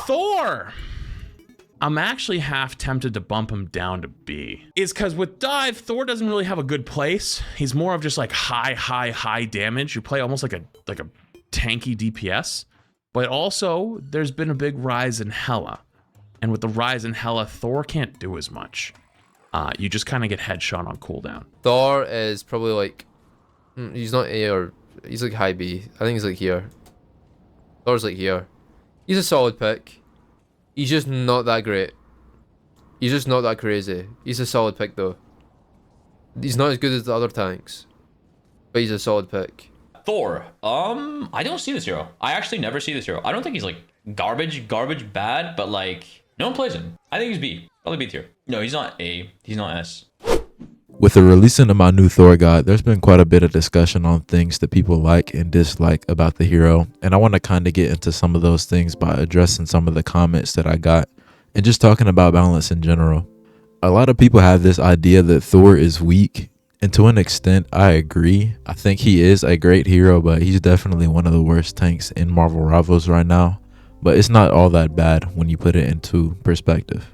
Thor. I'm actually half tempted to bump him down to B. It's because with dive, Thor doesn't really have a good place. He's more of just like high damage. You play almost like a tanky DPS. But also, there's been a big rise in Hela. And with the rise in Hela, Thor can't do as much. You just kind of get headshot on cooldown. Thor is probably like... he's not A or... He's like high B. I think he's like here. Thor's like here. He's a solid pick. He's just not that great. He's just not that crazy. He's a solid pick though. He's not as good as the other tanks. But he's a solid pick. Thor. I don't see this hero. I actually never see this hero. I don't think he's like garbage bad, but like no one plays him. I think he's B. Probably B tier. No, he's not A. He's not S. With the releasing of my new Thor guide, there's been quite a bit of discussion on things that people like and dislike about the hero, and I want to kind of get into some of those things by addressing some of the comments that I got and just talking about balance in general. A lot of people have this idea that Thor is weak, and to an extent I agree. I think he is a great hero, but he's definitely one of the worst tanks in Marvel Rivals right now, but it's not all that bad when you put it into perspective.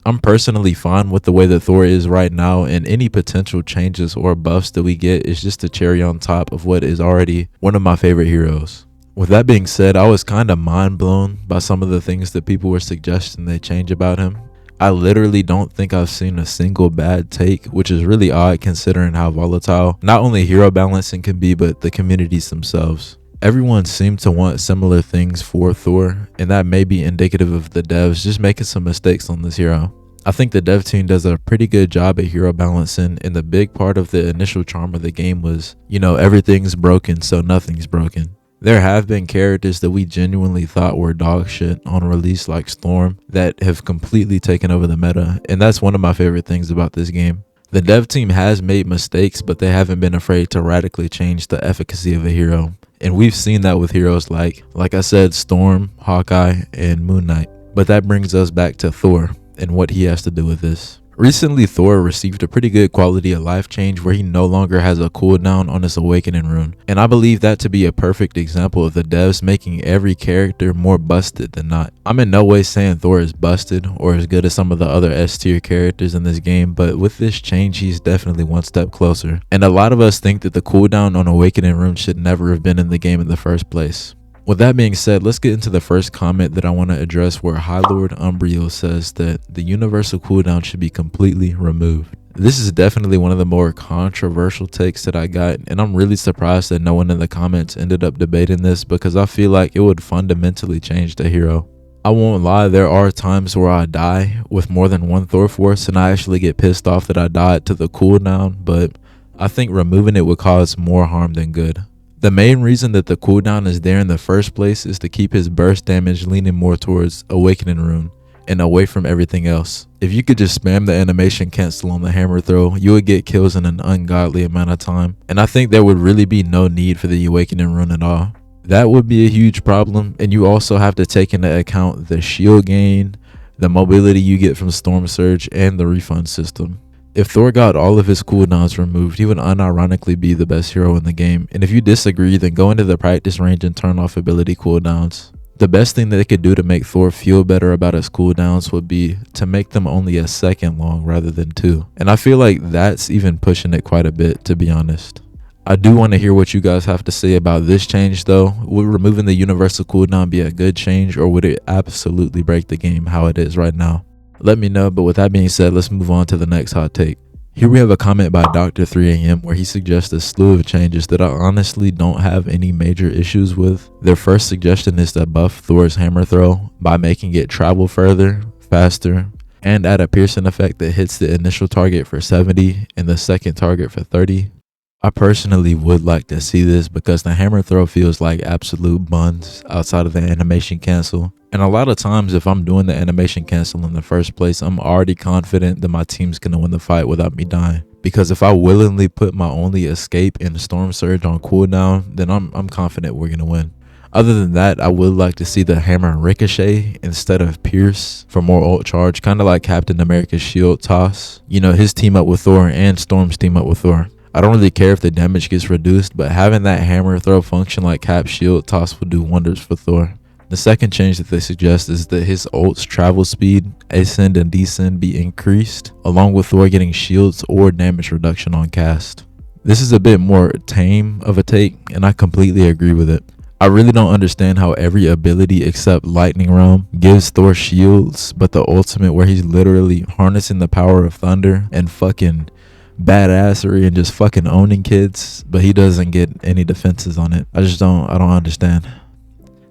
I'm personally fine with the way that Thor is right now, and any potential changes or buffs that we get is just a cherry on top of what is already one of my favorite heroes. With that being said, I was kind of mind blown by some of the things that people were suggesting they change about him. I literally don't think I've seen a single bad take, which is really odd considering how volatile not only hero balancing can be, but the communities themselves. Everyone seemed to want similar things for Thor, and that may be indicative of the devs just making some mistakes on this hero. I think the dev team does a pretty good job at hero balancing, and the big part of the initial charm of the game was, everything's broken so nothing's broken. There have been characters that we genuinely thought were dog shit on release like Storm that have completely taken over the meta, and that's one of my favorite things about this game. The dev team has made mistakes, but they haven't been afraid to radically change the efficacy of a hero. And we've seen that with heroes like I said, Storm, Hawkeye, and Moon Knight. But that brings us back to Thor and what he has to do with this. Recently, Thor received a pretty good quality of life change where he no longer has a cooldown on his awakening rune. And I believe that to be a perfect example of the devs making every character more busted than not. I'm in no way saying Thor is busted or as good as some of the other S tier characters in this game, but with this change, he's definitely one step closer. And a lot of us think that the cooldown on awakening rune should never have been in the game in the first place. With that being said, let's get into the first comment that I want to address, where High Lord Umbrio says that the universal cooldown should be completely removed. This is definitely one of the more controversial takes that I got, and I'm really surprised that no one in the comments ended up debating this because I feel like it would fundamentally change the hero. I won't lie, there are times where I die with more than one Thor force and I actually get pissed off that I died to the cooldown, but I think removing it would cause more harm than good. The main reason that the cooldown is there in the first place is to keep his burst damage leaning more towards Awakening Rune and away from everything else. If you could just spam the animation cancel on the hammer throw, you would get kills in an ungodly amount of time, and I think there would really be no need for the Awakening Rune at all. That would be a huge problem, and you also have to take into account the shield gain, the mobility you get from Storm Surge, and the refund system. If Thor got all of his cooldowns removed, he would unironically be the best hero in the game, and if you disagree, then go into the practice range and turn off ability cooldowns. The best thing that they could do to make Thor feel better about his cooldowns would be to make them only a second long rather than 2, and I feel like that's even pushing it quite a bit, to be honest. I do want to hear what you guys have to say about this change though. Would removing the universal cooldown be a good change, or would it absolutely break the game how it is right now? Let me know, but with that being said, let's move on to the next hot take. Here we have a comment by Dr. 3am where he suggests a slew of changes that I honestly don't have any major issues with. Their first suggestion is to buff Thor's hammer throw by making it travel further, faster, and add a piercing effect that hits the initial target for 70 and the second target for 30. I personally would like to see this because the hammer throw feels like absolute buns outside of the animation cancel. And a lot of times if I'm doing the animation cancel in the first place, I'm already confident that my team's going to win the fight without me dying. Because if I willingly put my only escape in Storm Surge on cooldown, then I'm confident we're going to win. Other than that, I would like to see the hammer ricochet instead of pierce for more ult charge, kind of like Captain America's shield toss. You know, his team up with Thor and Storm's team up with Thor. I don't really care if the damage gets reduced, but having that hammer throw function like Cap's shield toss would do wonders for Thor. The second change that they suggest is that his ult's travel speed, ascend and descend be increased, along with Thor getting shields or damage reduction on cast. This is a bit more tame of a take, and I completely agree with it. I really don't understand how every ability except Lightning Realm gives Thor shields, but the ultimate where he's literally harnessing the power of thunder and fucking badassery and just fucking owning kids, but he doesn't get any defenses on it. I don't understand.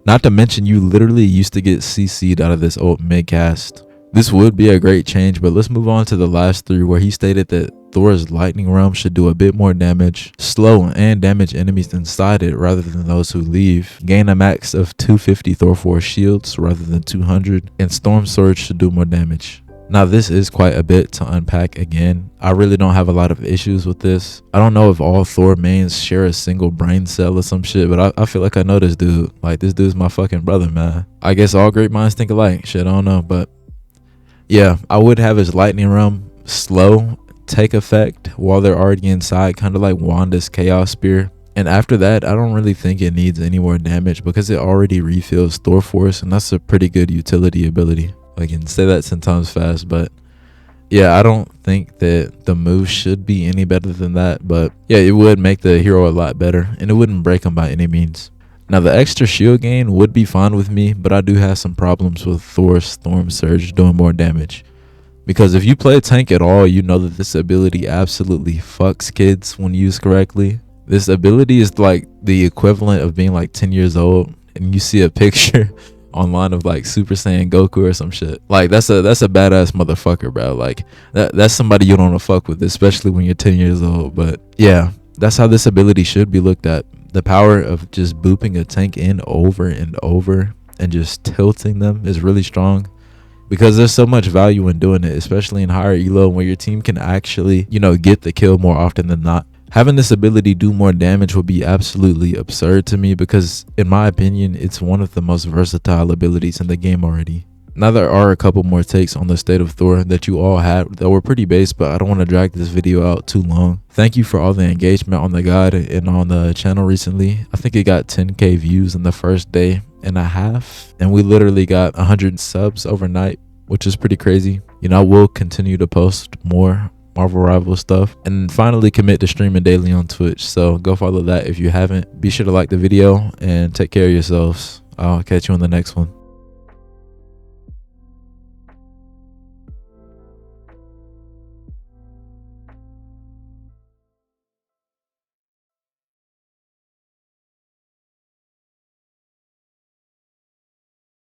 Not to mention you literally used to get CC'd out of this ult mid-cast. This would be a great change, but let's move on to the last three, where he stated that Thor's Lightning Realm should do a bit more damage, slow and damage enemies inside it rather than those who leave, gain a max of 250 Thor Force shields rather than 200, and Storm Surge should do more damage. Now this is quite a bit to unpack again. I really don't have a lot of issues with this. I don't know if all Thor mains share a single brain cell or some shit, but I feel like I know this dude. Like, this dude's my fucking brother, man. I guess all great minds think alike. Shit, I don't know, but yeah, I would have his Lightning Realm slow take effect while they're already inside, kind of like Wanda's Chaos Spear. And after that, I don't really think it needs any more damage because it already refills Thor Force, and that's a pretty good utility ability. I can say that 10 times fast, but yeah, I don't think that the move should be any better than that. But yeah, it would make the hero a lot better, and it wouldn't break him by any means. Now, the extra shield gain would be fine with me, but I do have some problems with Thor's Storm Surge doing more damage. Because if you play tank at all, you know that this ability absolutely fucks kids when used correctly. This ability is like the equivalent of being like 10 years old and you see a picture online of like Super Saiyan Goku or some shit. Like, that's a badass motherfucker, bro. Like, that's somebody you don't want to fuck with, especially when you're 10 years old. But yeah, that's how this ability should be looked at. The power of just booping a tank in over and over and just tilting them is really strong, because there's so much value in doing it, especially in higher elo where your team can actually, get the kill more often than not. Having this ability do more damage would be absolutely absurd to me, because in my opinion, it's one of the most versatile abilities in the game already. Now, there are a couple more takes on the state of Thor that you all had that were pretty base, but I don't want to drag this video out too long. Thank you for all the engagement on the guide and on the channel recently. I think it got 10K views in the first day and a half, and we literally got 100 subs overnight, which is pretty crazy. I will continue to post more Marvel Rival stuff and finally commit to streaming daily on Twitch, so go follow that if you haven't. Be sure to like the video and take care of yourselves. I'll catch you on the next one.